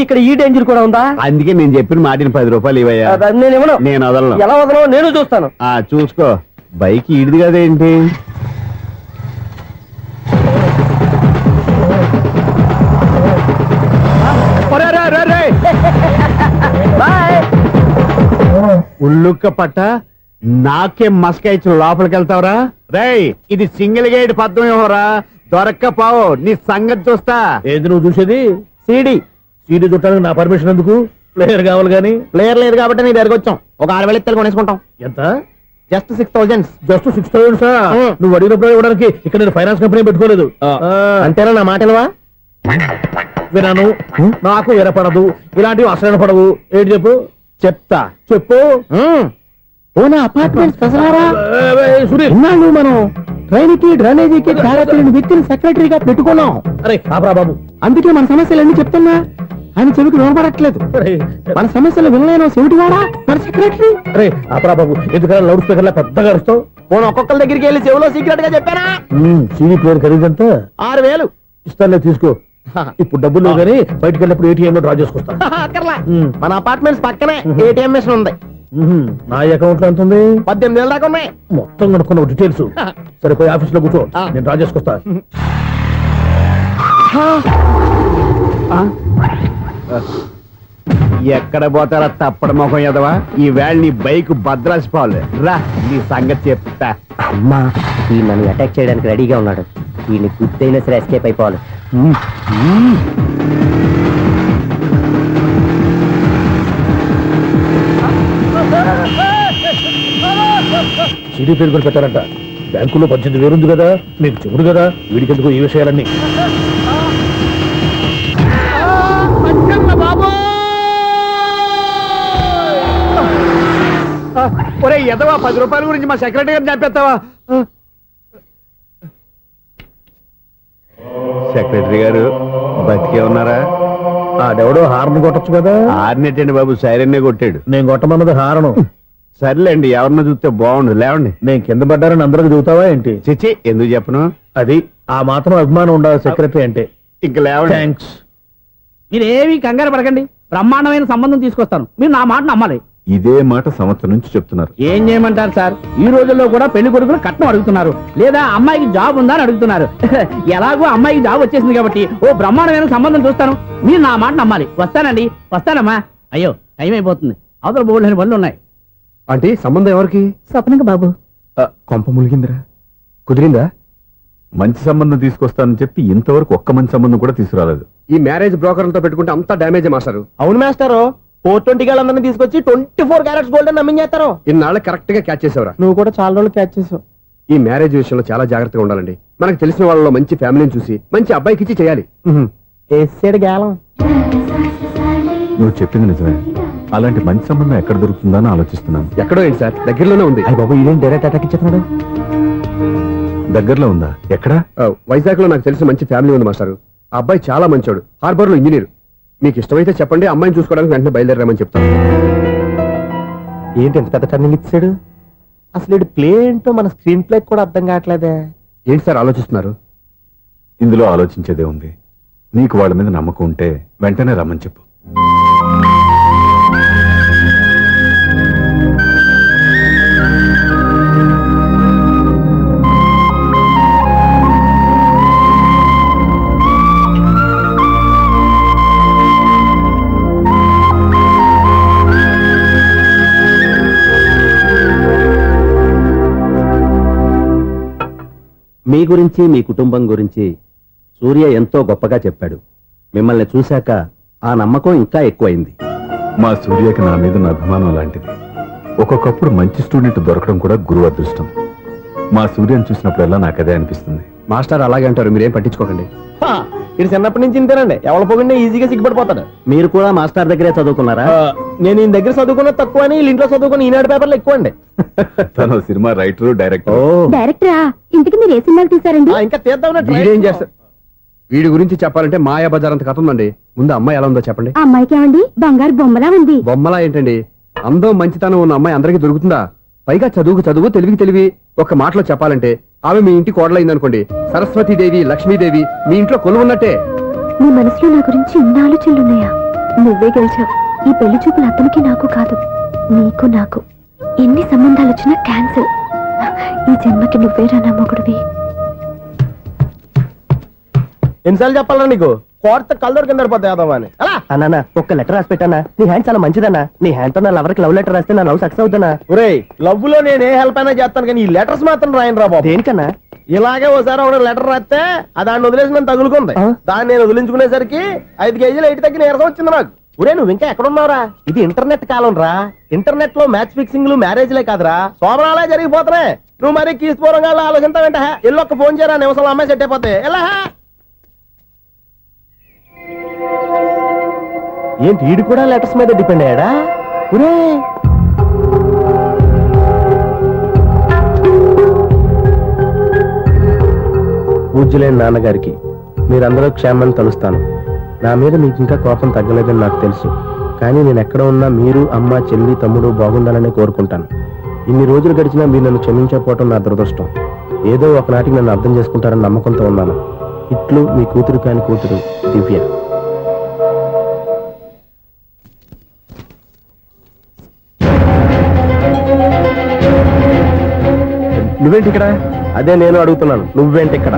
ఇక్కడ ఈ డేంజర్ కూడా ఉందా? అందుకే నేను చెప్పిన మాటిని 10 రూపాయలు ఇవ్వయ్యా. నేను ఇవ్వను. నేను వదలను. ఎలా వదలవు నేను చూస్తాను. చూసుకో. బైక్ ఈడిది కదేంటి? ఉల్లుక్క పట్ట నాకే మస్క ఇచ్చి లోపలికి వెళ్తావరా? రేయ్, ఇది సింగిల్ గేట్ పద్మం ఇవ్వరా? దొరక్కపోవు, నీ సంగతి చూస్తా. ఏది నువ్వు చూసేది? సీడీ చుట్టానికి నా పర్మిషన్ ఎందుకు? ప్లేయర్ కావాలి గానీ. ప్లేయర్ లేదు కాబట్టి నీ దగ్గరకు వచ్చాం. ఒక 6,000 ఇత్తలు కొనేసుకుంటాం. ఎంత? జస్ట్ 6,000. జస్ట్ 6,000? నువ్వు అడిగినప్పుడు ఇవ్వడానికి ఇక్కడ నేను ఫైనాన్స్ కంపెనీ పెట్టుకోలేదు. అంతేనా? నా మాటలువా వినాను. నాకు వినపడదు. ఇలాంటివి అసలు వినపడవు. ఏంటి చెప్పు. చెప్తా. చెప్పు. అపార్ట్మెంట్స్ సురేష్, మనం ట్రైన్ కి డ్రైనేజీకి వ్యక్తిని సెక్రటరీగా పెట్టుకున్నాం. అరే ఆపరా బాబు. అందుకే మన సమస్యలన్నీ చెప్తున్నా. ఆయన చెవికి వినపడట్లేదు. మన సమస్యలు వినలేను చెవిటివాడా మన సెక్రటరీ. అరే ఆపరా బాబు. ఎందుకన్నా లౌడ్ స్పీకర్ లా పెద్దగా అరుస్తావు? పోను ఒక్కొక్కరి దగ్గరికి వెళ్ళి చెవిలో సీక్రెట్ గా చెప్పానా? CD player ఖరీదంతా 6,000. ఇస్తానులే, తీసుకో. ఇప్పుడు డబ్బులు లేవు కానీ బయటకు వెళ్ళినప్పుడు ఏటీఎం లో డ్రా చేసుకొస్తా. మన అపార్ట్మెంట్స్ పక్కనే ఏటీఎం మిషన్ ఉంది. నా అకౌంట్ లో ఎంత ఉంది? 18,000 దాకా ఉన్నాయి. మొత్తం కనుక్కున్న డీటెయిల్స్. సరే పోయి ఆఫీస్ లో కూర్చో, నేను డ్రా చేసుకొస్తా. ఎక్కడ పోతారా తప్పడ మొఖం ఎదవా? ఈ వేళ నీ బైక్ భద్రాసిపోవాలి. రా, నీ సంగతి చెప్తా. అమ్మా, ఈ నన్ను అటాక్ చేయడానికి రెడీగా ఉన్నాడు. ఈయన గుర్తైనా సరే ఎస్కేప్ అయిపోవాలి. సీడీ పేరు కూడా పెట్టారంట. బ్యాంకులో 18,000 ఉంది కదా, మీకు చెవుడు కదా, వీడికి ఎందుకు ఈ విషయాలన్నీ? ఒరే ఎదవా, 10 రూపాయల గురించి మా సెక్రటరీ గారిని చంపేస్తావా? సెక్రటరీ గారు బతికే ఉన్నారా? ఆడెవడో హార్న్ కొట్టచ్చు కదా. ఆరినట్టండి బాబు, సైరన్నే కొట్టాడు. నేను కొట్టమన్నది హారను. సర్లేండి, ఎవరన్నా చూస్తే బాగుండు. లేవండి. నేను కింద పడ్డారని అందరికి చూతావా ఏంటి? చిచ్చి, ఎందుకు చెప్పను? అది ఆ మాత్రం అభిమానం ఉండాలి సెక్రటరీ అంటే. ఇంక లేవండి. థ్యాంక్స్. మీరేమీ కంగారు పడకండి. బ్రహ్మాండమైన సంబంధం తీసుకొస్తాను. మీరు నా మాట నమ్మాలి. ఇదే మాట సంవత్సరం నుంచి చెప్తున్నారు. ఏం చేయమంటారు సార్? ఈ రోజుల్లో కూడా పెళ్లి కొడుకులు కట్నం అడుగుతున్నారు, లేదా అమ్మాయికి జాబ్ ఉందా అని అడుగుతున్నారు. ఎలాగో అమ్మాయికి జాబ్ వచ్చేసింది కాబట్టి ఓ బ్రహ్మాండమైన సంబంధం చూస్తాను. మీరు నా మాట నమ్మాలి. వస్తానండి, వస్తానమ్మా. అయ్యో, టైం అయిపోతుంది. అవతల బోల్డని పనులు ఉన్నాయి. అంటే సంబంధం ఎవరికి? స్వప్నకు బాబు. కొంప ములిగిందిరా. కుదిరిందా? మంచి సంబంధం తీసుకొస్తానని చెప్పి ఇంతవరకు ఒక్క మంచి సంబంధం కూడా తీసుకురాలేదు. ఈ మ్యారేజ్ బ్రోకర్లతో పెట్టుకుంటే అంతా డ్యామేజ్ మాస్టారు. అవును మాస్టారు, 420 గాళ్ళందరినీ తీసుకొచ్చి 24 క్యారెట్స్ గోల్డ్ నమ్మించేస్తారు. ఇన్నాళ్ళు కరెక్ట్ గా క్యాచ్ చేసావురా. నువ్వు కూడా చాలా రోజులు క్యాచ్ చేసావు. ఈ మ్యారేజ్ విషయంలో చాలా జాగ్రత్తగా ఉండాలండి. మనకు తెలిసిన వాళ్ళలో మంచి ఫ్యామిలీని చూసి మంచి అబ్బాయికి ఇచ్చి చేయాలి. వేసాడు గాలం. నువ్వు చెప్పింది నిజమే. అలాంటి మంచి సంబంధం ఎక్కడ దొరుకుతుందని ఆలోచిస్తున్నాను. ఎక్కడో ఏంటి సార్, దగ్గరలోనే ఉంది. అయ్య బాబు, ఇదేం డైరెక్ట్ అటాక్ ఇచ్చేస్తున్నాడు? దగ్గరలో ఉందా? ఎక్కడ? వైజాగ్ లో నాకు తెలిసిన మంచి ఫ్యామిలీ ఉంది మాస్టారు. ఆ అబ్బాయి చాలా మంచోడు, హార్బర్ లో ఇంజనీర్. మీకు ఇష్టమైతే చెప్పండి, అమ్మాయిని చూసుకోవడానికి వెంటనే బయలుదేరామని చెప్తాను. ఏంటి ఎంత పెద్ద టర్నింగ్ ఇచ్చాడు? అసలు ఇటు ప్లే ఏంటో మన స్క్రీన్ ప్లే కూడా అర్థం కావట్లేదే. ఏంటి సార్ ఆలోచిస్తున్నారు? ఇందులో ఆలోచించేదే ఉంది. నీకు వాళ్ళ మీద నమ్మకం ఉంటే వెంటనే రమ్మని చెప్పు. మీ గురించి, మీ కుటుంబం గురించి సూర్య ఎంతో గొప్పగా చెప్పాడు. మిమ్మల్ని చూశాక ఆ నమ్మకం ఇంకా ఎక్కువైంది. మా సూర్యకి నా మీద ఉన్న అభిమానం లాంటిది. ఒక్కొక్కప్పుడు మంచి స్టూడెంట్ దొరకడం కూడా గురువు అదృష్టం. మా సూర్యని చూసినప్పుడల్లా నాకదే అనిపిస్తుంది. మాస్టర్ అలాగే అంటారు, మీరేం పట్టించుకోకండి. ఇది చిన్నప్పటి నుంచి ఇంతేనండి. ఎవరి పోకుండా ఈజీగా సిగ్గుపడిపోతాడు. మీరు కూడా మాస్టర్ దగ్గరే చదువుకున్నారా? నేను ఈయన దగ్గర చదువుకున్న తక్కువ అని, ఇంట్లో చదువుకున్న ఈనాడు పేపర్లు ఎక్కువ అండి. తను సినిమా రైటరు, డైరెక్టర్. డైరెక్టరా? ఇంతకి మీరు ఏ సినిమాలు తీసారండి? ఇంకా తీద్దాం. వీడేం చేస్తారు? వీడి గురించి చెప్పాలంటే మాయా బజార్ అంత కథ ఉందండి. ముందు అమ్మాయి ఎలా ఉందో చెప్పండి. ఆ అమ్మాయికి ఏమండి బంగారు బొమ్మలా ఉంది. బొమ్మలా ఏంటండి? అందం మంచితనం ఉన్న అమ్మాయి అందరికీ దొరుకుతుందా? పైగా చదువుకు చదువు, తెలివికి తెలివి. ఒక్క మాటలో చెప్పాలంటే ఆమె మీ ఇంటి కోడలైందనుకోండి, సరస్వతీదేవి, లక్ష్మీదేవి మీ ఇంట్లో కొలువున్నట్టే. మీ మనసులో నా గురించి ఇన్ని ఆలోచనలున్నాయా? నువ్వే గెలిచావు. ఈ పెళ్లి చూపులు అతనికి నాకు కాదు, నీకు నాకు. ఎన్ని సంబంధాలు వచ్చినా క్యాన్సిల్. ఈ జన్మకి నువ్వేరా నా మొగుడివి. ఎన్నిసార్లు చెప్పాలరా నీకు? కోర్త కలర్ కింద పడిపోతాయి యాదవ్ అని. అలా అన్నా ఒక్క లెటర్ రాసి పెట్టానా? నీ హ్యాండ్ చాలా మంచిదన్నా. నీ హ్యాండ్ తో నా లవర్కి లవ్ లెటర్ రాస్తే నా లవ్ సక్సెస్ అవుతానా? ఒరేయ్, లవ్ లో నేను ఏ హెల్ప్ అయినా చేస్తాను, కానీ ఈ లెటర్స్ మాత్రం రాయను రా బాబు. దేనికన్నా? ఇలాగే ఓసారి ఒక లెటర్ రాస్తే ఆ దాన్ని వదిలేసి నన్ను తగులుకుంది. దాన్ని నేను వదిలించుకునేసరికి 5 కేజీలు ఎయిట్ తగ్గి నీరసం వచ్చింది నాకు. ఒరే, నువ్వు ఇంకా ఎక్కడున్నావురా? ఇది ఇంటర్నెట్ కాలం రా. ఇంటర్నెట్ లో మ్యాచ్ ఫిక్సింగ్లు మ్యారేజ్లే కాదురా, సోమరాలే జరిగిపోతున్నాయి. నువ్వు మరి కీస్పూరంగా ఆలోచించావంటే ఎల్లు ఒక్క ఫోన్ చేయరా, నిమిషంలో అమ్మాయి సెట్ అయిపోతే. ఎలా ఏంటి ఈడు కూడా లెటర్స్ మీద డిపెండ్ అయ్యాడా? ఒరే, పూజ్యులైన నాన్నగారికి మీరందరూ క్షేమాన్ని తలుస్తాను. నా మీద మీకు ఇంకా కోపం తగ్గలేదని నాకు తెలుసు, కానీ నేను ఎక్కడ ఉన్నా మీరు, అమ్మ, చెల్లి, తమ్ముడు బాగుండాలని కోరుకుంటాను. ఇన్ని రోజులు గడిచినా మీరు నన్ను క్షమించకపోవటం నా దురదృష్టం. ఏదో ఒకనాటికి నన్ను అర్థం చేసుకుంటారని నమ్మకంతో ఉన్నాను. ఇట్లు మీ కూతురు కాని కూతురు దివ్య. నువ్వేంటి ఇక్కడ? అదే నేను అడుగుతున్నాను, నువ్వేంటి ఇక్కడ?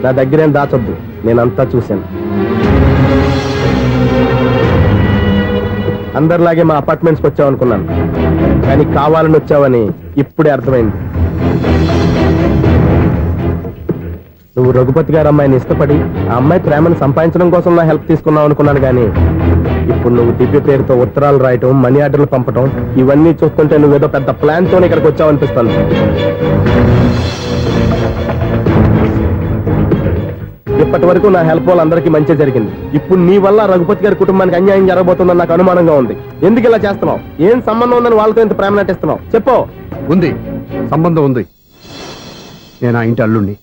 నా దగ్గరేం దాచొద్దు, నేనంతా చూశాను. అందరిలాగే మా అపార్ట్మెంట్స్కి వచ్చావు అనుకున్నాను, కానీ కావాలని వచ్చావని ఇప్పుడే అర్థమైంది. నువ్వు రఘుపతి గారు అమ్మాయిని ఇష్టపడి ఆ అమ్మాయి ప్రేమను సంపాదించడం కోసం నా హెల్ప్ తీసుకున్నావు అనుకున్నాను, కానీ ఇప్పుడు నువ్వు దివ్య పేరుతో ఉత్తరాలు రాయటం, మనీ ఆర్డర్లు పంపటం, ఇవన్నీ చూస్తుంటే నువ్వేదో పెద్ద ప్లాన్ తో ఇక్కడికి వచ్చావు అనిపిస్తుంది. ఇప్పటి వరకు నా హెల్ప్ వాళ్ళందరికీ మంచి జరిగింది. ఇప్పుడు నీ వల్ల రఘుపతి గారి కుటుంబానికి అన్యాయం జరగబోతుందని నాకు అనుమానంగా ఉంది. ఎందుకు ఇలా చేస్తున్నావు? ఏం సంబంధం ఉందని వాళ్ళతో ఇంత ప్రేమ నటిస్తున్నావు? చెప్పు. ఉంది, సంబంధం ఉంది. నేను ఆ ఇంటి అల్లుండి.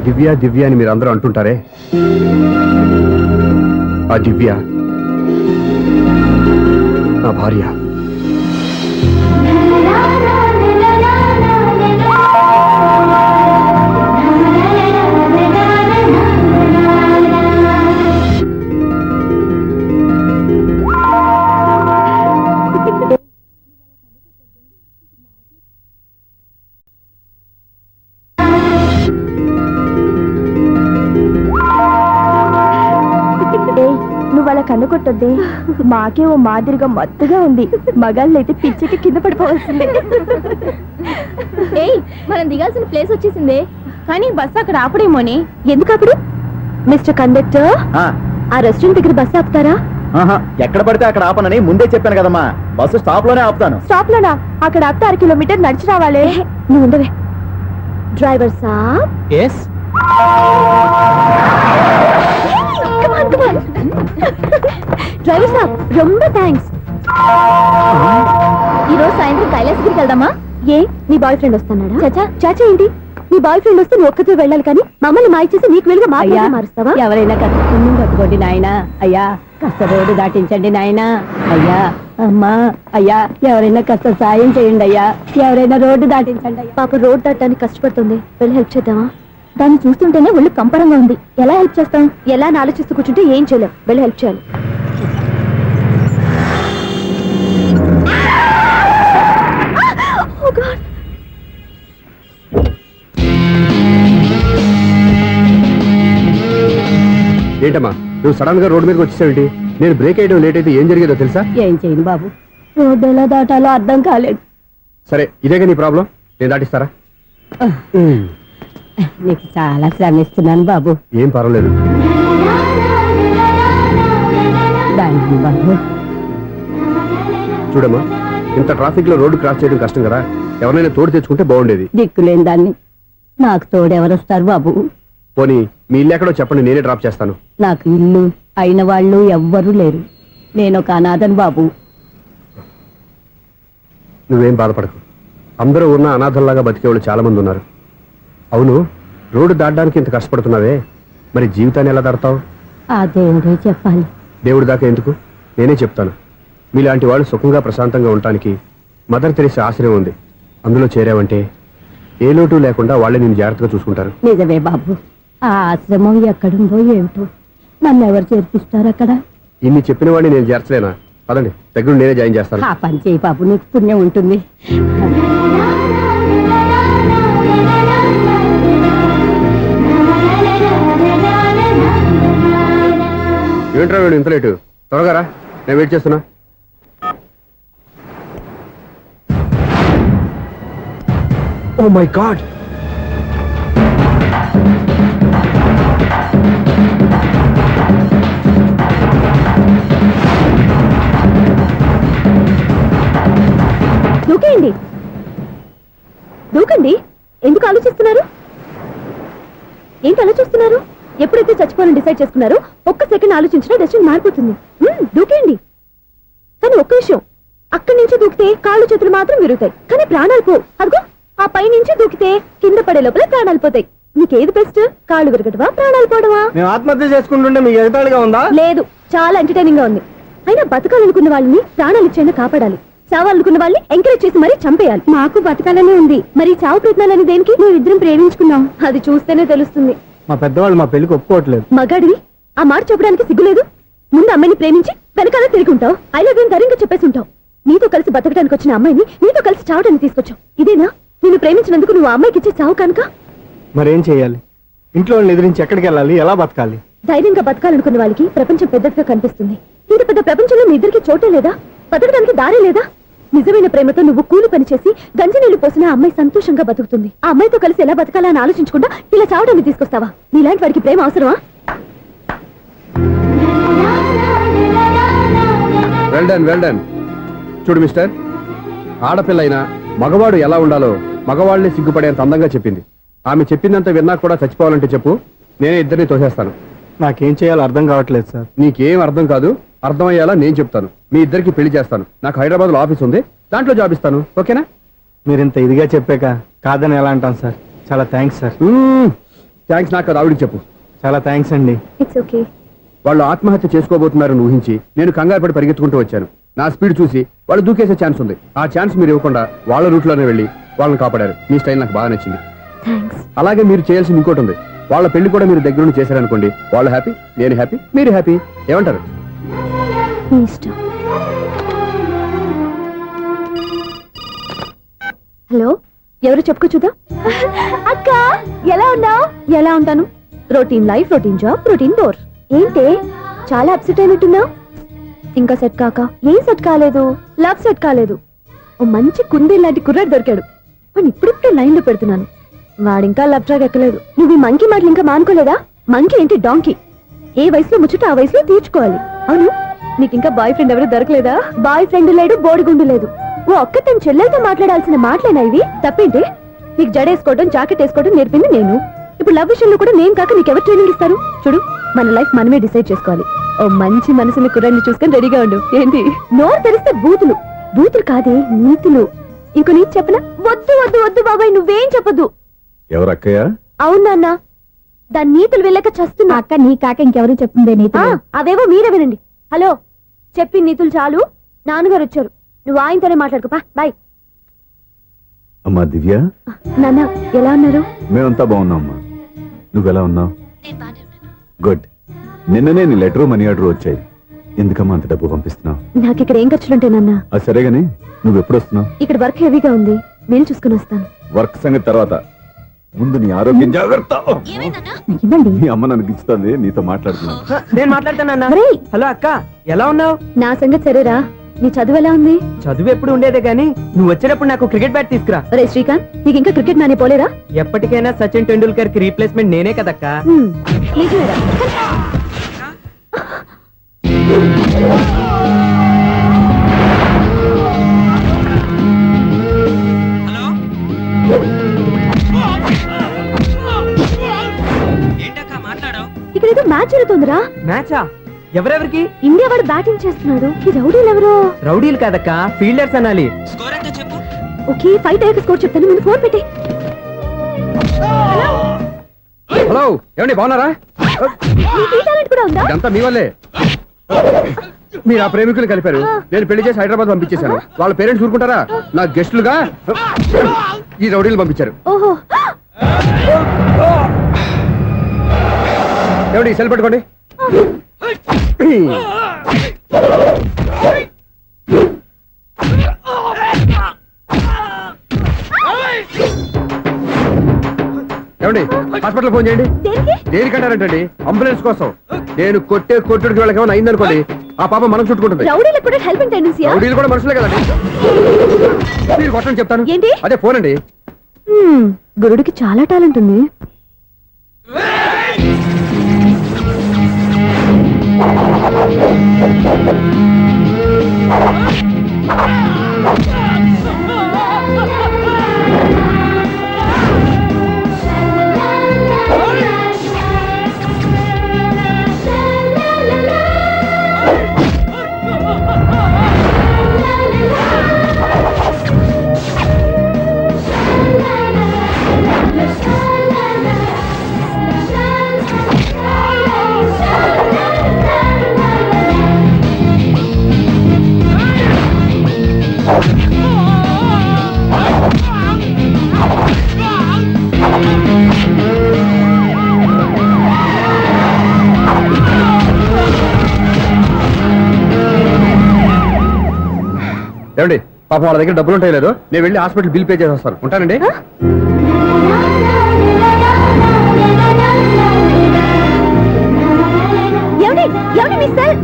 దివ్య దివ్య అని మీరు అందరూ అంటుంటారే, ఆ దివ్య నా భార్య. నువ్వు అలా కన్ను కొట్టొద్దే, మాకే ఓ మాదిరిగా మత్తుగా ఉంది. మగాళ్ళైతే పిచ్చికి కింద పడిపోవాల్సిందే. ఏయ్, మనం దిగాల్సిన ప్లేస్ వచ్చేసిందే, కానీ బస్సు అక్కడ ఆపడేమోని. ఎందుకు అప్పుడు? మిస్టర్ కండక్టర్, ఆ రెస్టారెంట్ దగ్గర బస్సు ఆపుతారా? ఎక్కడ పడితే అక్కడ ఆపనని ముందే చెప్పాను కదమ్మా. బస్సు స్టాప్ లోనే ఆపుతాను. స్టాప్ లోనా? అక్కడ ఆపితే 6 కిలోమీటర్ నడిచి రావాలి. నువ్వు ఉండవే. డ్రైవర్ సాబ్. ఎస్. డ్రైవర్ సాబ్, రొంబ థ్యాంక్స్. ఈ రోజు సాయంత్రం కైలాసగిరికి వెళ్దామా? ఏ, నీ బాయ్ ఫ్రెండ్ వస్తున్నాడా? చాచా చాచా ఏంటి? నీ బాయ్ ఫ్రెండ్ వస్తే నువ్వు ఒక్కతో వెళ్ళాలి, కానీ మమ్మల్ని మాయ చేసి నీకు వెలుగు మారుస్తావా? ఎవరైనా కష్టం పట్టుకోండి నాయనా. అయ్యా, కాస్త రోడ్డు దాటించండి నాయనా. అయ్యా, అమ్మా, అయ్యా, ఎవరైనా కాస్త సాయం చేయండి అయ్యా. ఎవరైనా రోడ్డు దాటించండి అయ్యా. పాప రోడ్ దాటడానికి కష్టపడుతుంది, వెళ్ళి హెల్ప్ చేద్దామా? దాన్ని చూస్తుంటేనే ఒళ్ళు కంపరంగా ఉంది. ఎలా హెల్ప్ చేస్తాం? ఎలా అని ఆలోచిస్తూ కూర్చుంటే ఏం చేయలేం. వెళ్ళి హెల్ప్ చేయాలి. ఏంటమ్మా నువ్వు సడన్ గా రోడ్డు మీదకి వచ్చేసావేంటి? నేను బ్రేక్ వేయడం లేట్ అయితే ఏం జరిగేదో తెలుసా? ఏం చేయను బాబు, రోడ్డు ఎలా దాటాలో అర్థం కాలేదు. సరే, ఇదేగా నీ ప్రాబ్లం, నేను దాటిస్తారా? నీకు చాలా శ్రమిస్తున్నాను బాబు. ఏం పర్వాలేదు. దానికి బాబు, చూడమ్మా, ఇంత ట్రాఫిక్ లో రోడ్డు క్రాస్ చేయడం కష్టం కదా, ఎవరైనా తోడు తెచ్చుకుంటే బాగుండేది. దిక్కులేని దాన్ని నాకు తోడెవరొస్తారు బాబు? పోనీ మీ ఇల్లు ఎక్కడో చెప్పండి, నేనే డ్రాప్ చేస్తాను. నాకు ఇల్లు అయిన వాళ్ళు ఎవ్వరూ లేరు. నేను ఒక అనాథను బాబు. నువ్వేం బాధపడకు, అందరూ ఉన్న అనాథల్లాగా బతికేవాళ్ళు చాలా మంది ఉన్నారు. అవును, రోడ్డు దాటడానికి ఇంత కష్టపడుతున్నావే, మరి జీవితాన్ని ఎలా దాడతావు? ఆ దేవుడే చెప్పాలి. దేవుడి దాకా ఎందుకు, నేనే చెప్తాను. మీలాంటి వాళ్ళు సుఖంగా ప్రశాంతంగా ఉండటానికి మదర్ తెరీసా ఆశ్రయం ఉంది. అందులో చేరావంటే ఏ లోటు లేకుండా వాళ్ళే నేను జాగ్రత్తగా చూసుకుంటారు. నిజమే బాబు, ఆ ఆశ్రమం ఎక్కడుందో ఏమిటో నన్ను ఎవరు చేర్పిస్తారు అక్కడ ఇన్ని చెప్పిన వాడిని నేను చేర్చలేనా? పదండి, దగ్గర నేనే జాయిన్ చేస్తాను. ఆ పని చేయి బాబు, నీకు పుణ్యం ఉంటుంది. ఏంట్రా వీడు ఇంత లేటు? త్వరగా రా, నేను వెయిట్ చేస్తున్నా. ఓ మై గాడ్, దూకేయండి, దూకండి. ఎందుకు ఆలోచిస్తున్నారు? ఏంటి ఆలోచిస్తున్నారు? ఎప్పుడైతే చచ్చిపోవాలని డిసైడ్ చేసుకున్నారో ఒక్క సెకండ్ ఆలోచించినా డెసిషన్ మారిపోతుంది. దూకేయండి. కానీ ఒక్క విషయం, అక్కడి నుంచి దూకితే కాళ్ళు చేతులు మాత్రం విరుగుతాయి, కానీ ప్రాణాలు పో. అదిగో ఆ పై నుంచి దూకితే కింద పడే లోపల ప్రాణాలు పోతాయి. నీకేది బెస్ట్? కాళ్ళు విరగటవా, ప్రాణాలు పోవడమా? మేము ఆత్మహత్య చేసుకుంటుంటే మీకు ఎగతాళిగా ఉందా? లేదు, చాలా ఎంటర్టైనింగ్ గా ఉంది. అయినా బతకాలనుకున్న వాళ్ళని ప్రాణాలు ఇచ్చైనా కాపాడాలి, చావాలనుకున్న వాళ్ళని ఎంకరేజ్ చేసి మరీ చంపేయాలి. మాకు బతకాలనే ఉంది, మరి చావు ప్రయత్నాలని దేనికి? మేము ఇద్దరం ప్రేమించుకున్నాం, అది చూస్తేనే తెలుస్తుంది. మా పెద్దవాళ్ళు మా పెళ్లికి ఒప్పుకోవట్లేదు. మగాడివి ఆ మాట చెప్పడానికి సిగ్గులేదు? ముందు అమ్మాయిని ప్రేమించి వెనకాల తిరుగుంటావు, ఐ లవ్ యూ ధైర్యంగా చెప్పేసి ఉంటావు. నీతో కలిసి బతకడానికి వచ్చిన అమ్మాయిని నీతో కలిసి చావడానికి తీసుకొచ్చావు. ఇదేనా నిన్ను ప్రేమించినందుకు నువ్వు ఆ అమ్మాయికి ఇచ్చే చావు కనుక? మరేం చేయాలి? ఇంట్లో వాళ్ళని ఎదిరించి ఎక్కడికి వెళ్ళాలి? ఎలా బతకాలి? ధైర్యంగా బతకాలనుకున్న వాళ్ళకి ప్రపంచం పెద్దదిగా కనిపిస్తుంది. ఇంత పెద్ద ప్రపంచంలో మీ ఇద్దరికి చోటే లేదా? బతకడానికి దారే లేదా? నిజమైన ప్రేమతో నువ్వు కూలి పని చేసి గంజి నీళ్లు పోసిన ఆ అమ్మాయి సంతోషంగా బతుకుతుంది. ఆ అమ్మాయితో కలిసి ఎలా బతకాలా అని ఆలోచించకుండా ఇలా చావడానికి తీసుకొస్తావా? నీలాంటి వాడికి ప్రేమ అవసరమా? Well done, well done. చూడు మిస్టర్, ఆడపిల్ల అయినా మగవాడు ఎలా ఉండాలో మగవాళ్ళని సిగ్గుపడేంత అందంగా చెప్పింది. ఆమె చెప్పిందంత విన్నా కూడా చచ్చిపోవాలంటే చెప్పు, నేనే ఇద్దరిని తోసేస్తాను. నాకేం చేయాలో అర్థం కావట్లేదు సార్. నీకేం అర్థం కాదు, అర్థమయ్యేలా నేను చెప్తాను. మీ ఇద్దరికి పెళ్లి చేస్తాను. నాకు హైదరాబాద్ లో ఆఫీస్ ఉంది, దాంట్లో జాబ్ ఇస్తాను. ఓకేనా? మీరు ఇంత ఇదిగా చెప్పాక కాదని ఎలా అంటాను సార్? చాలా థ్యాంక్స్ సార్. థ్యాంక్స్ నాకు ఆవిడికి చెప్పు. చాలా థ్యాంక్స్ అండి. It's okay. వాళ్ళు ఆత్మహత్య చేసుకోబోతున్నారని ఊహించి నేను కంగారు పడి పరిగెత్తుకుంటూ వచ్చాను. నా స్పీడ్ చూసి వాళ్ళు దూకేసే ఛాన్స్ ఉంది. ఆ ఛాన్స్ మీరు ఇవ్వకుండా వాళ్ళ రూట్లోనే వెళ్ళి వాళ్ళని కాపాడారు. మీ స్టైల్ నాకు బాగా నచ్చింది. థ్యాంక్స్. అలాగే మీరు చేయాల్సింది ఇంకోటి ఉంది. వాళ్ళ పెళ్లి కూడా మీరు దగ్గర నుండి చేశారనుకోండి, వాళ్ళు హ్యాపీ, నేను హ్యాపీ, మీరు హ్యాపీ. ఏమంటారు? మీ ఇష్టం. హలో, ఎవరు చెప్పుకో చూద్దాం. అక్క ఎలా ఉన్నావు? ఎలా ఉంటాను? Routine life, routine job, routine bore. ఏంటే చాలా అప్సెట్ అయినట్టున్నావు? ఇంకా సెట్ కాక? ఏం సెట్ కాలేదు? లవ్ సెట్ కాలేదు. ఓ మంచి కుందే లాంటి కుర్రాడు దొరికాడు, వాడిని ఇప్పుడిప్పుడే లైన్ లో పెడుతున్నాను. వాడింకా లవ్ ట్రాక్ ఎక్కలేదు. నువ్వు ఈ మంకీ మాటలు ఇంకా మానుకోలేదా? మంకీ ఏంటి డాంకీ? ఏ వయసులో ముచ్చట ఆ వయసులో తీర్చుకోవాలి. అవును, నీకు ఇంకా బాయ్ ఫ్రెండ్ ఎవరు దొరకలేదా? బాయ్ ఫ్రెండ్ లేడు, బోడిగుండు లేదు. ఓ ఒక్క తన చెల్లెలతో మాట్లాడాల్సిన మాటలేనా ఇవి? తప్పేంటి? నీకు జడేసుకోవడం, జాకెట్ వేసుకోవడం నేర్పింది నేను. ఇప్పుడు లవ్ విషయంలో కూడా నేను కాక నీకెవరు ట్రైనింగ్ ఇస్తారు? చూడు, మన లైఫ్ మనమే డిసైడ్ చేసుకోవాలి. ఓ మంచి మనసుని కుర్రాన్ని చూసుకొని రెడీగా ఉండు. ఏంటి నోరు తెరిస్తే బూతులు? బూతులు కాదే, నీతులు. ఇంకో నీతి చెప్పనా? వద్దు వద్దు వద్దు బాబాయ్, నువ్వేం చెప్పొద్దు. ఎవరు అక్కయ్య? అవునన్న, దాని నీతులు వెళ్ళక చస్తున్నా. అక్క నీ కాక ఇంకెవరు చెప్తుందే నీతులు? అవేవో మీరే వినండి. హలో, చెప్పి నీతులు చాలు, నాన్నగారు వచ్చారు. నువ్వు ఆయనతోనే మాట్లాడుకోపా. బాయ్. అమ్మా దివ్య, నాన్న ఎలా ఉన్నారు? మేమంతా బాగున్నాం అమ్మా. నువ్వెలా ఉన్నావు? గుడ్. నిన్ననే నీ లెటరు మనీ ఆర్డర్ వచ్చాయి. ఎందుకమ్మా అంత డబ్బు పంపిస్తున్నావు? నాకు ఇక్కడ ఏం ఖర్చులుంటే నాన్న. అది సరేగాని నువ్వు ఎప్పుడు వస్తున్నావు? ఇక్కడ వర్క్ హెవీగా ఉంది, నేను చూసుకుని వస్తాను. వర్క్ సంగతి తర్వాత, ముందు నీ ఆరోగ్యం జాగ్రత్త. ఇవ్వండి. నీ అమ్మ నన్ను గిచ్చుతుంది, నీతో మాట్లాడుతున్నాను. నేను మాట్లాడతానన్నా. ఒరేయ్, హలో అక్క, ఎలా ఉన్నావు? నా సంగతి సరేరా, నీ చదువు ఎలా ఉంది? చదువు ఎప్పుడు ఉండేదే గానీ నువ్వు వచ్చేటప్పుడు నాకు క్రికెట్ బ్యాట్ తీసుకురా. ఒరే శ్రీకాంత్, నీకు ఇంకా క్రికెట్ నానే పోలేరా? ఎప్పటికైనా సచిన్ టెండూల్కర్ కి రీప్లేస్మెంట్ నేనే కదక్క. నిజమేరా? ఇక్కడ ఏదో మ్యాచ్ జరుగుతుందిరా. మ్యాచా? ఎవరెవరికి? ఇండియా వాడు బ్యాటింగ్ చేస్తున్నాడు. ఈ రౌడీలు ఎవరో? రౌడీలు కాదక్క, ఫీల్డర్స్ అనాలి. ఓకే, ఫైట్ అయ్యాక స్కోర్ చెప్తాను, ముందు ఫోన్ పెట్టే. హలో, ఏమండి బాగున్నారా? నీకు ఈ టాలెంట్ కూడా ఉందా? ఇదంతా మీ వల్లే. మీరు ఆ ప్రేమికులు కలిపారు, నేను పెళ్లి చేసి హైదరాబాద్ పంపించేశాను. వాళ్ళ పేరెంట్స్ ఊరుకుంటారా? నా గెస్టులుగా ఈ రౌడీలు పంపించారు. ఓహో, ఏమిటి సెల్ పెట్టుకోండి. ఏమండి హాస్పిటల్ ఫోన్ చేయండి. దేనికి? దేనికంటారంటండి? అంబులెన్స్ కోసం. నేను కొట్టుడికి వాళ్ళకి ఏమైనా అయిందనుకోండి, ఆ పాప మనం చుట్టుకుంటుంది. రౌడీలకు కూడా హెల్పింగ్ టెండెన్సీయా? రౌడీలు కూడా మనుషులే కదండి. మీరు కొట్టని చెప్తాను. ఏంటి? అదే ఫోన్ అండి. గురుడికి చాలా టాలెంట్ ఉంది. ఏమండి పాపం వాళ్ళ దగ్గర డబ్బులు ఉంటాయి లేదు, నేను వెళ్ళి హాస్పిటల్ బిల్ పే చేసి వస్తాను. ఉంటానండి. ఏమండి? ఏమండి మీ సెల్?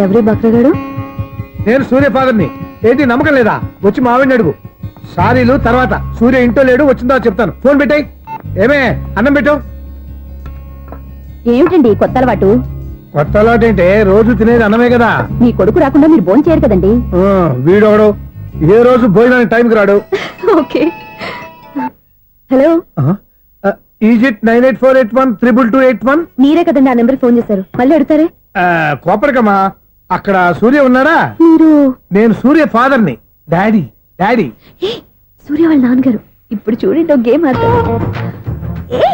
ఎవరి బక్రగాడు? నేను సూర్య ఫాదర్ని. ఏంటి నమ్మకం లేదా? వచ్చి మావిని అడుగు. సారీలు తర్వాత. సూర్య ఇంట్లో లేడు, వచ్చిందో చెప్తాను. ఫోన్ పెట్టాయి. ఏమే అన్నం పెట్టు. ఏమిటండి కొత్త అలవాటు? కొత్త అలవాటు ఏంటే? రోజు తినేది అన్నమే కదా. మీ కొడుకు రాకుండా మీరు భోజనం చేయరు కదండి. వీడొకడు ఏ రోజు భోజనానికి టైంకి రాడు. ఓకే. Hello, is it 9848132281. మీరే కదండి ఆ నెంబర్ ఫోన్ చేశారు, మళ్ళీ అడుగుతారే? కోపరికమ్మా, అక్కడ సూర్య ఉన్నాడా? మీరు? నేను సూర్య ఫాదర్ని. Daddy daddy. ఏ, సూర్య వాళ్ళ నాన్నగారు. ఇప్పుడు చూడండి ఒక గేమ్ ఆడతారు. ఏ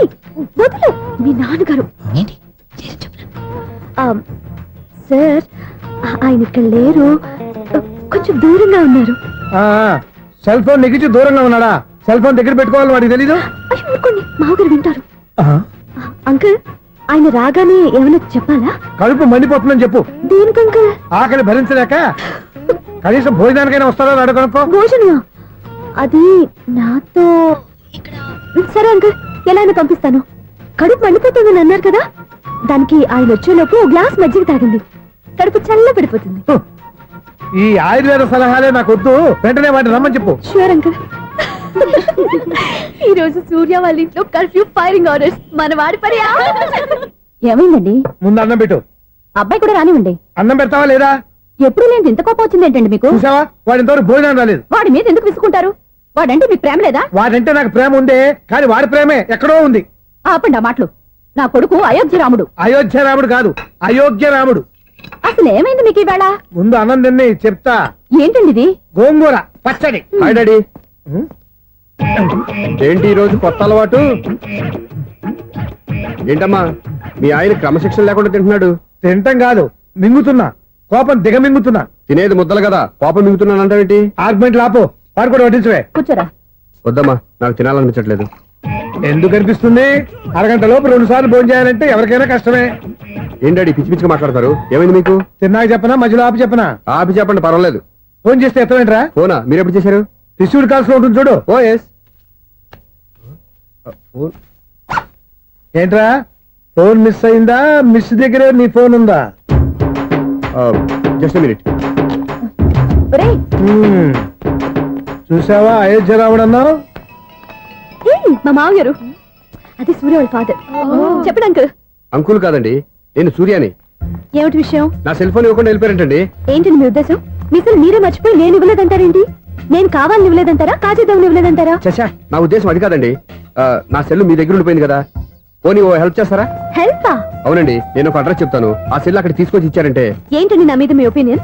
వదులు, మీ నాన్నగారు. ఏంటి సార్, ఆయన ఇక్కడ లేరు, కొంచెం దూరంగా ఉన్నారు. సెల్ ఫోన్ నెగించి దూరంగా ఉన్నాడా? సెల్ ఫోన్ దగ్గర పెట్టుకోవాలి, వాడికి తెలీదు. అయ్యో ఊరుకోండి, మామగారు వింటారు. అంకుల్, ఆయన రాగానే ఏమైనా చెప్పాలా? కడుపు మండిపోతుందని చెప్పు. దేనికి అంకుల్? ఆకలి భరించలేక కనీసం భోజనానికైనా వస్తాడో రాడో కనుక్కో. భోజనమా? అది నాతో ఇక్కడ. సరే అంకుల్, ఎలా అయినా పంపిస్తాను. కడుపు మండిపోతుందని అన్నారు కదా, దానికి ఆయన వచ్చేలోపు ఓ గ్లాస్ మజ్జిగ తాగింది, కడుపు చల్ల పడిపోతుంది. ఈ ఆయుర్వేద సలహాలే నాకు వద్దు, వెంటనే వాటిని రమ్మని చెప్పు. Sure uncle. ఈ రోజు సూర్య వాళ్ళ ఇంట్లో కర్ఫ్యూ ఫైరింగ్ ఆర్డర్స్. మన వాడి పని. ఏమైందండి? ముందు అన్నం పెట్టు. అబ్బాయి కూడా రానివ్వండి. అన్నం పెడతావా లేదా? ఎప్పుడు నేను ఇంత కోపం వచ్చింది ఏంటండి మీకు? చూసావా, వాడి ఇంతవరకు భోజనం రాలేదు. వాడి మీద ఎందుకు విసుకుంటారు? వాడంటే మీకు ప్రేమ లేదా? వాడంటే నాకు ప్రేమ ఉందే, కానీ వాడి ప్రేమే ఎక్కడో ఉంది. ఆపండి ఆ మాటలు. నా కొడుకు అయోధ్య రాముడు. అయోధ్య రాముడు కాదు, అయోగ్య రాముడు. అసలు ఏమైంది మీకు ఈవేళ? ముందు అన్నం తిని చెప్తా. ఏంటండి ఇది? గోంగూర పచ్చడి. Hi daddy. ఏంటి ఈ రోజు కొత్త అలవాటు? ఏంటమ్మా, మీ ఆయన క్రమశిక్షణ లేకుండా తింటున్నాడు? తింటం కాదు, మింగుతున్నా. కోపం దిగమింగుతున్నా. తినేది ముద్దలు కదా, కోపం మిగుతున్నాను అంటావేంటి? ఆర్గ్మెంట్ లాపో, వాడు కూడా వడ్డించవే. కూర్చోరా. వద్దమ్మా, నాకు తినాలనిపించట్లేదు. ఎందుకు అనిపిస్తుంది? అరగంట లోపు 2 సార్లు భోజనం చేయాలంటే ఎవరికైనా కష్టమే. ఏం డాడీ పిచ్చి పిచ్చిగా మాట్లాడతారు? ఏమైంది మీకు? తిన్నాక చెప్పనా, మధ్యలో ఆపి చెప్పనా? ఆపి చెప్పండి, పర్వాలేదు. ఫోన్ చేస్తే ఎత్తవేంట్రా? ఫోనా? మీరు ఎప్పుడు చేశారు? రిసీవ్డ్ కాల్స్ లో ఉంటుంది చూడు. ఓ ఎస్. ఏంట్రా, ఫోన్ మిస్ అయిందా? మిస్ దగ్గరే నీ ఫోన్ ఉందా? Just minute. ఒరేయ్, చూసావా అయోధ్య రాముడు అన్నావు? మా మామగారు. అది సూర్య వాళ్ళ ఫాదర్. చెప్పండి అంకుల్. అంకుల్ కాదండి, నేను సూర్యాని. ఏమిటి విషయం? నా సెల్ ఫోన్ ఇవ్వకుండా వెళ్ళిపోయారంటండి. ఏంటండి మీ ఉద్దేశం? మీసలు మీరే మర్చిపోయి నేను ఇవ్వలేదంటారేంటి? నేను కావాలని ఇవ్వలేదంటారా, కాజేద్దామని ఇవ్వలేదంటారా? చచ్చా, నా ఉద్దేశం అది కాదండి. నా సెల్ మీ దగ్గర ఉండిపోయింది కదా, పోనీ ఓ హెల్ప్ చేస్తారా? హెల్పా? అవునండి, నేను ఒక అడ్రస్ చెప్తాను, ఆ సెల్ అక్కడ తీసుకొచ్చి ఇచ్చారంటే. ఏంటండి నా మీద మీ ఒపీనియన్?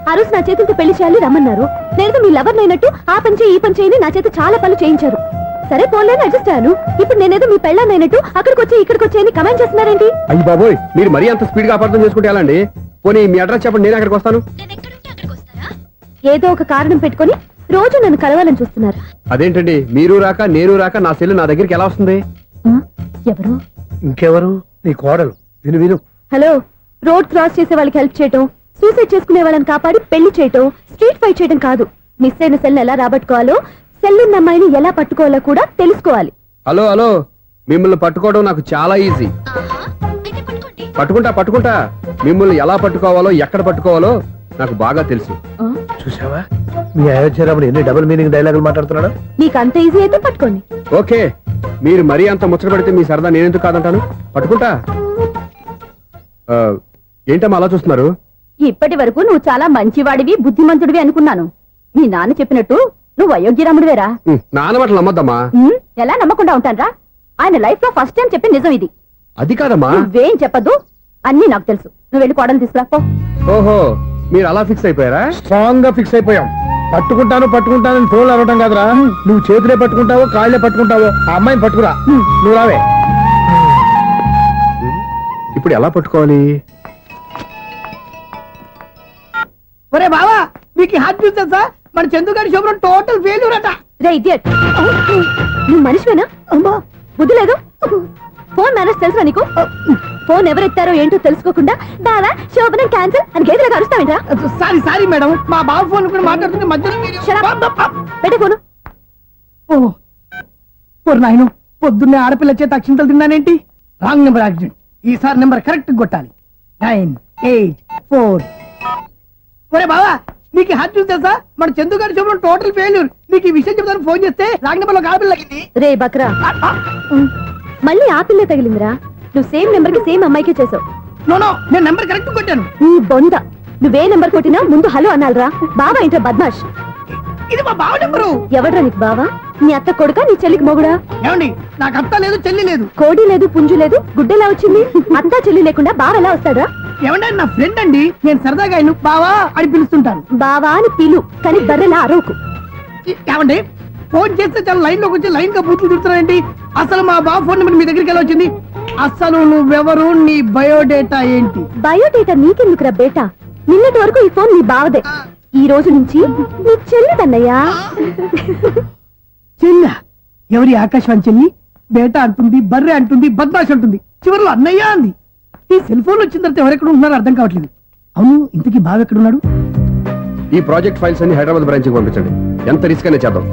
ఆ రోజు నా చేతులతో పెళ్లి చేయాలి రమ్మన్నారు. నేను మీ లవర్ అయినట్టు ఆ పని చేయి ఈ పని చేయని నా చేత చాలా పనులు చేయించారు. సరే పోలేని అడ్జస్ట్ అయ్యాను. ఇప్పుడు నేనేదో మీ పెళ్ళాన్ని అయినట్టు అక్కడికి వచ్చి ఇక్కడికి వచ్చి అని కమెంట్ చేస్తున్నారేంటి? అయ్యి బాబోయ్, మీరు మరీ అంత స్పీడ్ గా అపార్థం చేసుకుంటే ఎలా అండి? పోనీ మీ అడ్రస్ చెప్పండి, నేను అక్కడికి వస్తాను. ఏదో ఒక కారణం పెట్టుకొని రోజు నన్ను కలవాలని చూస్తున్నారు. అదేంటండి మీరు రాక నేను రాక నా సెల్ నా దగ్గరికి ఎలా వస్తుంది? ఆ, ఎవరు? ఇంకెవరు? నీ కోడలు. విను విను. హలో, రోడ్ క్రాస్ చేసే వాళ్ళకి హెల్ప్ చేయటం, సూసైడ్ చేసుకునే వాళ్ళని కాపాడి పెళ్లి చేయటం, స్ట్రీట్ ఫైట్ చేయడం కాదు. మిస్ అయిన సెల్ ఎలా రాబట్టుకోవాలో, సెల్ ఉన్న అమ్మాయిని ఎలా పట్టుకోవాలో కూడా తెలుసుకోవాలి. హలో హలో, మిమ్మల్ని పట్టుకోవడం నాకు చాలా ఈజీ. పట్టుకుంటా మిమ్మల్ని ఎలా పట్టుకోవాలో ఎక్కడ పట్టుకోవాలో నాకు బాగా తెలుసు. ఆ, చూసావా మీ అయోధ్యరాముడు ఎన్ని డబుల్ మీనింగ్ డైలాగులు మాట్లాడుతున్నాడు. నీకు అంత ఈజీ అయితే పట్టుకోండి. ఓకే, మీరు మరీ అంత ముచ్చట పెడితే మీ సరదా నేనెందుకు కాదంటాను. పట్టుకుంటా. ఆ, ఏంటమ్మా అలా చూస్తున్నారు? ఇప్పటి వరకు నువ్వు చాలా మంచివాడివి, బుద్ధిమంతుడివి అనుకున్నాను. మీ నాన్న చెప్పినట్టు నువ్వు అయోగ్యరాముడివేరా. నాన్న మాటలు నమ్మద్దమ్మా. ఎలా నమ్మకుండా ఉంటానరా? ఆయన లైఫ్ లో ఫస్ట్ టైం చెప్పిన నిజం ఇది. అది కాదమ్మా. నువ్వేం చెప్పదు, అన్ని నాకు తెలుసు. నువ్వు వెళ్ళి కోడలు తీసుకురా పో. ఓహో, మీరు అలా ఫిక్స్ అయిపోయారా? స్ట్రాంగ్ గా ఫిక్స్ అయిపోయాం. పట్టుకుంటాను ఫోన్లు అడగటం కాదురా. నువ్వు చేతులే పట్టుకుంటావో కాళ్ళే పట్టుకుంటావో ఆ అమ్మాయిని పట్టుకురా. నువ్వు రావే. ఇప్పుడు ఎలా పట్టుకోవాలి? ఒరే బావా, మీకు హార్ట్ బీట్ తెలుసా? మన చందుగారి శుభ్రం టోటల్ ఫెయిల్యూర్ అట. రే ఇడియట్, నువ్వు మనిషివేనా? అమ్మా బుద్ధి లేదు. ఫోన్ మేనేజ్ తెలుసా నీకు? ఫోన్ ఎవరెత్తారో ఏంటో తెలుసుకోకుండా బావా శోభనం క్యాన్సిల్ అని గేదెలకు అరుస్తావేంట్రా? సారీ మేడం, మా బావ ఫోన్ కూడా మాట్లాడుతుంటే మధ్యలో మీరు- Shut up. పెట్టే ఫోను. ఓ నాయను, పొద్దున్నే ఆడపిల్ల చేత అక్షింతలు తిన్నానేంటి? Wrong number accident. ఈసారి నెంబర్ కరెక్ట్ కొట్టాలి. 9, 8, 4. ఒరే బావా, నీకు హార్ట్ చూసి తెలుసా? మన చందు గారి శుభ్రం టోటల్ ఫెయిల్యూర్. నీకు ఈ విషయం చెప్తాను ఫోన్ చేస్తే రాంగ్ నెంబర్ లో ఆడపిల్ల తగ్గింది. రే బక్రా, మళ్ళీ ఆ పిల్లే తగిలిందిరా. నువ్వు సేమ్ నెంబర్ కి సేమ్ అమ్మాయికే చేసావు. నో నేను నెంబర్ కరెక్ట్ కొట్టాను. నీ బొంద, నువ్వే నెంబర్ కొట్టినా ముందు హలో అనాలరా. బావా ఏంట్రా బద్మాష్? ఇది మా బావ నెంబరు. ఎవడ్రా నీకు బావా? నీ అత్త కొడుక, నీ చెల్లికి మొగుడా? ఏమండి, నాకు అత్త లేదు చెల్లి లేదు. కోడి లేదు, పుంజు లేదు, గుడ్డెలా వచ్చింది? అత్త చెల్లి లేకుండా బావ ఎలా వస్తాడా? ఏమండి, నా ఫ్రెండ్ అండి. నేను సరదాగా ఆయన బావా అని పిలుస్తుంటాను. బావా అని పిలు, కానీ బర్రెలా అరవకు. ఏమండి, ఫోన్ చేస్తే చాలా లైన్ లోకి వచ్చి లైన్ గా బూతులు తిడుతున్నాయండి. అసలు మా బావ ఫోన్ నెంబర్ మీ దగ్గరికి ఎలా వచ్చింది? అసలు నువ్వెవరు, నీ బయోడేటా ఏంటి? బయోడేటా నీకెందుకురా బేటా? నిన్నటి వరకు ఈ ఫోన్ నీ బావదే. ఈ రోజు నుంచి నీ చెల్లిదన్నయ్యా. చెల్ల ఎవరి? ఆకాశవాణి చెల్లి. బేటా అంటుంది, బర్రె అంటుంది, బద్మాష్ అంటుంది, చివరిలో అన్నయ్య అంది. ఈ సెల్ ఫోన్ వచ్చిన తర్వాత ఎవరెక్కడ ఉంటున్నారో అర్థం కావట్లేదు. అవును, ఇంతకీ బావ ఎక్కడున్నాడు? ఈ ప్రాజెక్ట్ ఫైల్స్ అన్ని హైదరాబాద్ బ్రాంచ్ కి పంపించండి. ఎంత రిస్క్ అయినా చేద్దాం,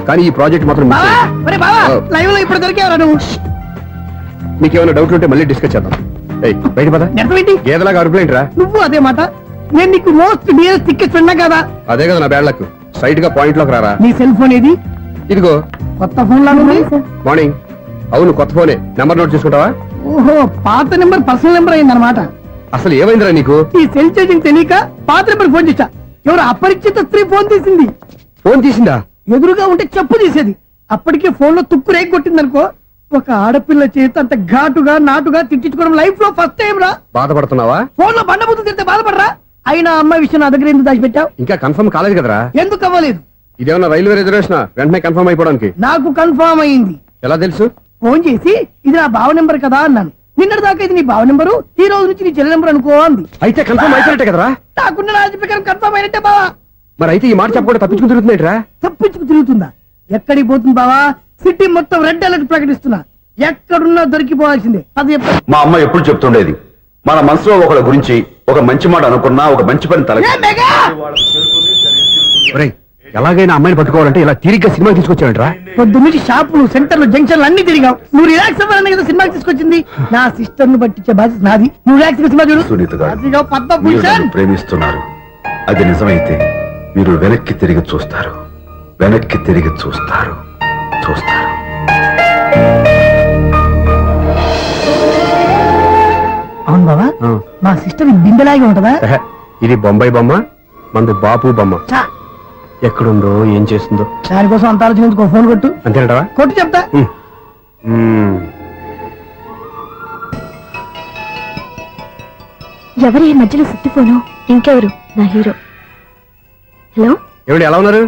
కానీ ఈ ప్రాజెక్ట్ మాత్రం miss బావా, చేయొద్దు. ఒరే బావా, లైవ్ లో ఇప్పుడు దొరికేవరా నువ్వు? మీకు ఏమైనా డౌట్ ఉంటే మళ్ళీ డిస్కస్ చేద్దాం. ఏయ్, బయట పద. నెరవేంటి? గేదలాగా అరుపులేంట్రా? నువ్వు అదే మాట. నేను నీకు మోస్ట్ డియరెస్ట్ టికెట్ ఫ్రెండ్ కదా. అదే కదా నా బ్యాడ్ లక్. స్ట్రైట్ గా పాయింట్ లోకి రారా. నీ సెల్ ఫోన్ ఏది? ఇదిగో కొత్త ఫోన్ లాగా ఉంది. మార్నింగ్. అవును, కొత్త ఫోనే. నెంబర్ నోట్ చేసుకుంటావా? ఓహో, పాత నెంబర్ పర్సనల్ నెంబర్ అయిందన్నమాట. అసలు ఏమైందిరా నీకు? ఈ సెల్ చేసింగ్ తెలియక పాత నెంబర్ ఫోన్ చేశా. ఎవరు అపరిచిత స్త్రీ ఫోన్ తీసింది. ఫోన్ తీసిందా? ఎదురుగా ఉంటే చెప్పు తీసేది. అప్పటికే ఫోన్ లో తుక్కు రేగి కొట్టిందనుకో. ఒక ఆడపిల్ల చేత అంత ఘాటుగా నాటుగా తిట్టించుకోవడం లైఫ్ లో ఫస్ట్ టైం రా. బాధపడుతున్నావా? ఫోన్ లో బండబుద్ధి తింటే బాధపడరా? అయినా అమ్మాయి విషయం నా దగ్గర ఎందుకు దాచిపెట్టావు? ఇంకా కన్ఫర్మ్ కాలేదు కదరా. ఎందుకు అవ్వలేదు? ఇదేమన్నా రైల్వే రిజర్వేషన్? వెంటనే కన్ఫర్మ్ అయిపోవడానికి. నాకు కన్ఫర్మ్ అయింది. ఎలా తెలుసు? ఫోన్ చేసి ఇది నా బావ నెంబర్ కదా అన్నాను. నిన్నటి దాకా ఇది నీ బావ నెంబరు, ఈ రోజు నుంచి నీ చెల్లి నెంబర్ అనుకో అంది. అయితే కన్ఫర్మ్ అయిపోయినట్టే కదరా. నాకున్న రాజు ప్రకారం కన్ఫర్మ్ అయినట్టే బావా. మరి అయితే ఈ మాట చెప్పకుండా తప్పించుకుని తిరుగుతున్నాయిట్రా. తప్పించుకు తిరుగుతుందా? ఎక్కడికి పోతుంది బావా? సిటీ మొత్తం రెడ్ అలర్ట్ ప్రకటిస్తున్నా. ఎక్కడున్నా దొరికిపోవాల్సిందే. అది చెప్ప. మా అమ్మ ఎప్పుడు చెప్తుండేది, మన మనసులో ఒకళ్ళ గురించి ఒక మంచి మాట అనుకున్నా ఒక మంచి పని తల ఏ మెగా! ఒరేయ్, ఎలాగైనా అమ్మాయిని పట్టుకోవాలంటే ఇలా తిరిగ్గా సినిమా తీసుకొచ్చాడంట్రా. పొద్దున్నుంచి షాపులు, సెంటర్లు, జంక్షన్లు అన్ని తిరిగావు. నువ్వు రిలాక్స్ అవ్వాలని కదా సినిమాకి తీసుకొచ్చింది. నా సిస్టర్ ను పట్టించే బాధ్యత నాది. నువ్వు రిలాక్స్ సినిమా చూడు. సునీత గారు, అదిగో మీరు పద్మభూషణ్. నన్ను ప్రేమిస్తున్నారు. అది నిజమైతే మీరు వెనక్కి తిరిగి చూస్తారు, వెనక్కి తిరిగి చూస్తారు, చూస్తారు. అవును బావా, మా సిస్టర్ బిందెలాగే ఉంటదా? ఎహె, ఇది బొంబాయి బొమ్మ, మంది బాపు బొమ్మ. చా, ఎక్కడుందో ఏం చేస్తుందో. దానికోసం అంత ఆలోచించుకో. ఫోన్ కొట్టు. అంతేనంటావా? కొట్టు చెప్తా. ఎవరి మధ్యలో సుత్తి ఫోను? ఇంకెవరు? నా హీరో. హలో, ఏమిటి ఎలా ఉన్నారు?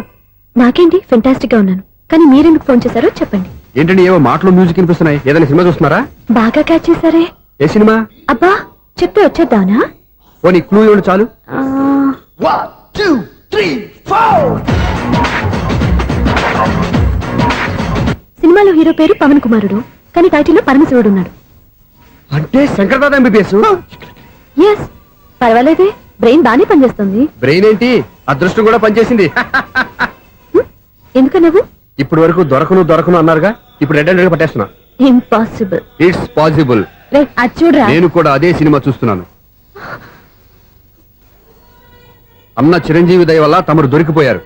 నాకేంటి ఫెంటాస్టిక్ గా ఉన్నాను, కానీ మీరెందుకు ఫోన్ చేశారో చెప్పండి. ఏంటండి ఏవో మాటలు మ్యూజిక్ వినిపిస్తున్నాయి? ఏదైనా సినిమా చూస్తున్నారా? బాగా క్యాచ్ చేశారే. ఏ సినిమా? అబ్బా, చెప్తే వచ్చేద్దానా? పోనీ క్లూ ఇవ్వండి చాలు. ఆ, 1, 2, 3, 4. సినిమాలో హీరో పేరు పవన్ కుమారుడు, కానీ టైటిల్లో పరమశివుడు ఉన్నాడు. అంటే శంకర్దాద ఎంబీబీఎస్. ఎస్, పర్వాలేదే, బ్రెయిన్ బానే పనిచేస్తుంది. బ్రెయిన్ ఏంటి, అదృష్టం కూడా పనిచేసింది. ఎందుకన్నావు? ఇప్పటి వరకు దొరకను అన్నారుగా, ఇప్పుడు రెడ్ హ్యాండెడ్ గా పట్టేస్తున్నా. ఇంపాసిబుల్. It's possible. రే అది చూడరా. నేను కూడా అదే సినిమా చూస్తున్నాను. అన్న చిరంజీవి దయ వల్ల తమరు దొరికిపోయారు.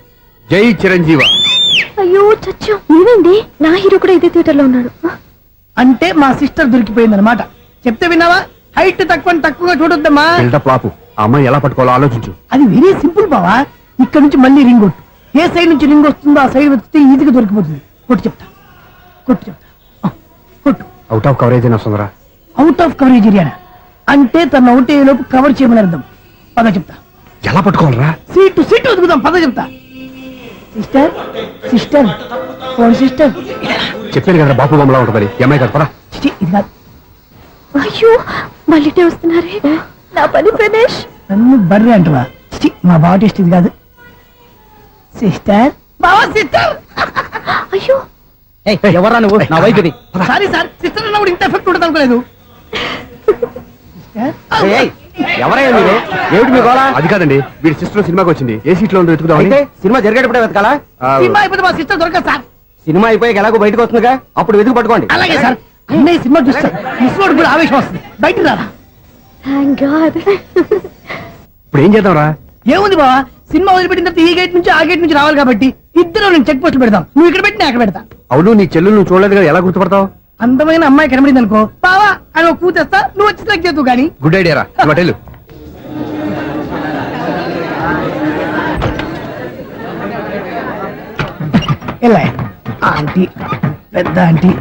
జై చిరంజీవ. అయ్యో చచ్చా, ఏమైంది? నా హీరో కూడా ఇదే థియేటర్ లో ఉన్నాడు. అంటే మా సిస్టర్ దొరికిపోయింది అనమాట. చెప్తే విన్నావా? హైట్ తక్కువగా చూడొద్దమ్మా. బిల్డప్ లాపు. ఆ అమ్మాయి ఎలా పట్టుకోవాలో ఆలోచించు. అది వెరీ సింపుల్ బావా. ఇక్కడ నుంచి మళ్ళీ రింగ్ కొట్టు. ఏ సైడ్ నుంచి రింగ్ వస్తుందో ఆ సైడ్ వెతికితే ఈజీగా దొరికిపోతుంది. కొట్టు చెప్తా. ఆ, కొట్టు. అవుట్ ఆఫ్ కవరేజ్ అయినా సుందరా. అవుట్ ఆఫ్ కవరేజ్ ఏరియా అంటే తన అవుట్ అయ్యే లోపు కవర్ చేయమని అర్థం. పద చెప్తా. ఎలా పట్టుకోవాలరా? సీటు వెతుకుదాం. పద చెప్తా. Sister phone sister. చెప్పాను కదా బాపు బొమ్మలా ఉంటుంది. అమ్మాయి కదా, పరా. చిచి, ఇది కాదు. అయ్యో మళ్ళీ వస్తున్నారే. నా పని ఫినిష్. నన్ను బర్రె అంటవా? చిచి, మా బావ టేస్ట్ ఇది కాదు. సిస్టర్ బావా, సిస్టర్. అయ్యో ఎవరా నువ్వు? నా వైపు ఇది. సారీ సార్, సిస్టర్ అన్నప్పుడు ఇంత ఎఫెక్ట్ ఉండదు అనుకోలేదు. ఎవరయ్యా మీరు? ఏమిటి మీ గోళ? అది కాదండి, వీడి సిస్టర్ సినిమాకి వచ్చింది. ఏ సీట్ లో ఉందో వెతుకుదామని. అయితే సినిమా జరిగేటప్పుడే వెతకాలా? సినిమా అయిపోతే మా సిస్టర్ దొరకదు సార్. సినిమా అయిపోయాక ఎలాగో బయటకు వస్తుందిగా, అప్పుడు వెతుకు పట్టుకోండి. అలాగే సార్. అన్నయ్య సినిమా చూస్తారు. మిస్ కూడా ఆవేశం వస్తుంది. బయటికి రారా. Thank God. ఇప్పుడు ఏం చేద్దాంరా? ఏముంది బావా, సినిమా వదిలిపెట్టిన తర్వాత ఈ గేట్ నుంచి ఆ గేట్ నుంచి రావాలి కాబట్టి ఇద్దరు నేను చెక్ పోస్ట్ పెడతాం. నువ్వు ఇక్కడ పెట్టి నేను అక్కడ పెడతా. అవును, నీ చెల్లెలు నువ్వు చూడలేదు కదా, ఎలా గుర్తుపడతావు? అందమైన అమ్మాయి కనబడింది అనుకో బావా అని ఒక కూతేస్తా, నువ్వు వచ్చి సెలెక్ట్ చేద్దు కానీ. గుడ్ ఐడియా రా. హోటల్ ఎలా ఆంటీ, పెద్ద ఆంటీ.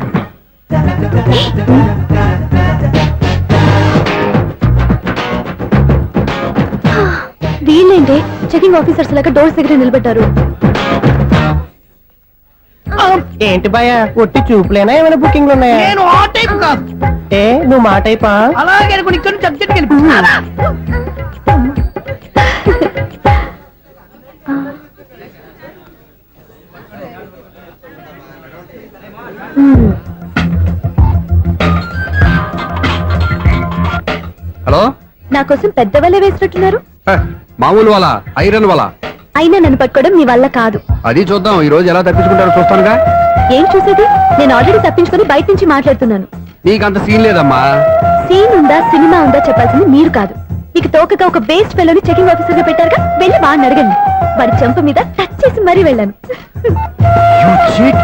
వీళ్ళేంటే చెకింగ్ ఆఫీసర్స్ లాగా డోర్స్ దగ్గర నిలబెట్టారు. ఏంటి భయ ఒట్టి చూపులేనా ఏమైనా బుకింగ్ ఉన్నాయా? నేను ఆ టైప్ కాదు. ఏ నువ్వు మా టైపా? అలాగే అనుకుని ఇక్కడ నుంచి అర్జెంట్కి వెళ్ళిపో. హలో. నా కోసం పెద్ద వల వేసినట్టున్నారు. మామూలు వాళ్ళ, ఐరన్ వాళ్ళ. అయినా నన్ను పట్టుకోవడం మీ వల్ల కాదు. అది చూద్దాం, ఈ రోజు ఎలా తప్పించుకుంటారో చూస్తానుగా. ఏం చూసేది? నేను ఆల్రెడీ తప్పించుకొని బయట నుంచి మాట్లాడుతున్నాను. నీకంత సీన్ లేదమ్మా. సీన్ ఉందా సినిమా ఉందా చెప్పాల్సింది మీరు కాదు. మీకు తోకగా ఒక బేస్ట్ ఫెలోని చెకింగ్ ఆఫీసర్ గా పెట్టారుగా, వెళ్ళి బాగా అడగండి. వారి చెంప మీద టచ్ చేసి మరీ వెళ్ళాను. You cheat.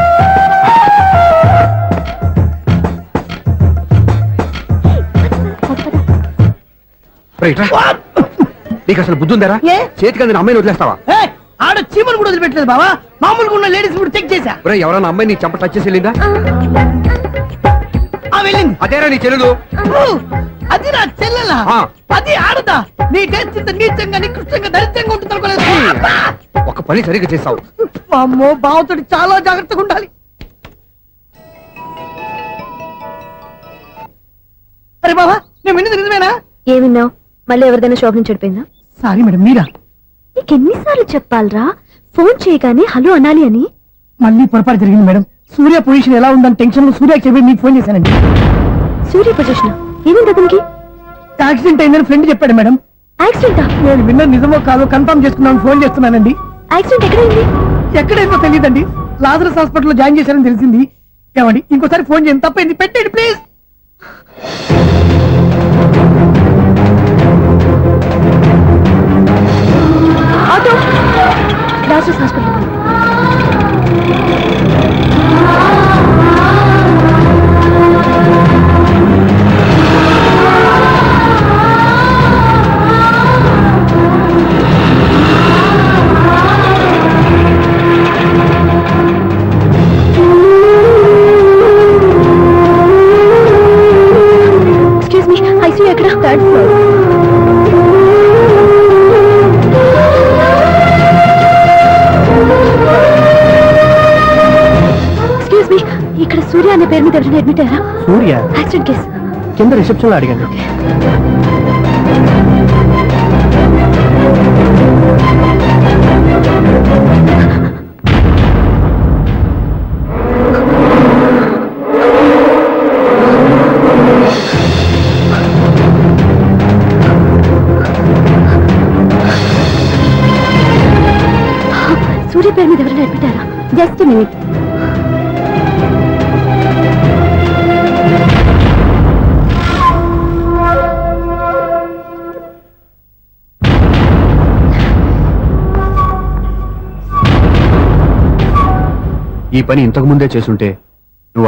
రైట్ రా. నీకు అసలు బుద్ధి ఉందారా? ఏ? చేతికి అందిన అమ్మాయిని వదిలేస్తావా? ఏయ్, ఆడ చీమలు కూడా వదిలిపెట్టలేదు బావా. మామూలుగా ఉన్న లేడీస్ కూడా చెక్ చేశా. ఒరేయ్, ఎవరన్నా అమ్మాయి నీ చెంప టచ్ చేసి వెళ్ళిందా? ఆ వెళ్ళింది. అదేరా నీ చెల్లెలు. అది నా చెల్లెలా? ఆ. అది ఆడదా? నీ టేస్ట్ ఇంత నీచంగా నికృష్టంగా దరిద్రంగా ఉంటుంది అనుకోలేదు. ఒక పని సరిగ్గా చేసావు. అమ్మో, బావతోటి చాలా జాగ్రత్తగా ఉండాలి. అరే బావా, నేను విన్నది నిజమేనా? ఏమిన్నావు? మళ్ళీ ఎవరిదైనా షాప్ నుంచి చెడిపోయిందా? సారీ మేడం, మీరా? నీకు ఎన్నిసార్లు చెప్పాలరా ఫోన్ చేయగానే హలో అనాలి అని? మళ్ళీ పొరపాటు జరిగింది మేడం. సూర్య పొజిషన్ ఎలా ఉందని టెన్షన్ లో సూర్యకి చెప్పి మీకు ఫోన్ చేశానండి. సూర్య పొజిషన్ ఏమైంది అతనికి? యాక్సిడెంట్ అయిందని ఫ్రెండ్ చెప్పాడు మేడం. యాక్సిడెంటా? నేను విన్న నిజమో కాదో కన్ఫర్మ్ చేసుకున్నాను, ఫోన్ చేస్తున్నానండి. యాక్సిడెంట్ ఎక్కడైంది? ఎక్కడైందో తెలియదండి. లాజరస్ హాస్పిటల్లో జాయిన్ చేశారని తెలిసింది. ఏమండి, ఇంకోసారి ఫోన్ చేయండి. తప్పైంది, పెట్టండి please. Auto Lazarus hospital. Excuse me, ICU ఎక్కడ? Third floor. ఎక్స్క్యూజ్ మీ, ఇక్కడ సూర్య అనే పేరు మీద ఎవరైనా అడ్మిట్ అయ్యారా? Surya accident case. కింద రిసెప్షన్ లో అడిగాను. సూర్య పేరు మీద ఎవరైనా పెట్టారా? Just minute. ఈ పని ఇంతకు ముందే చేసుంటే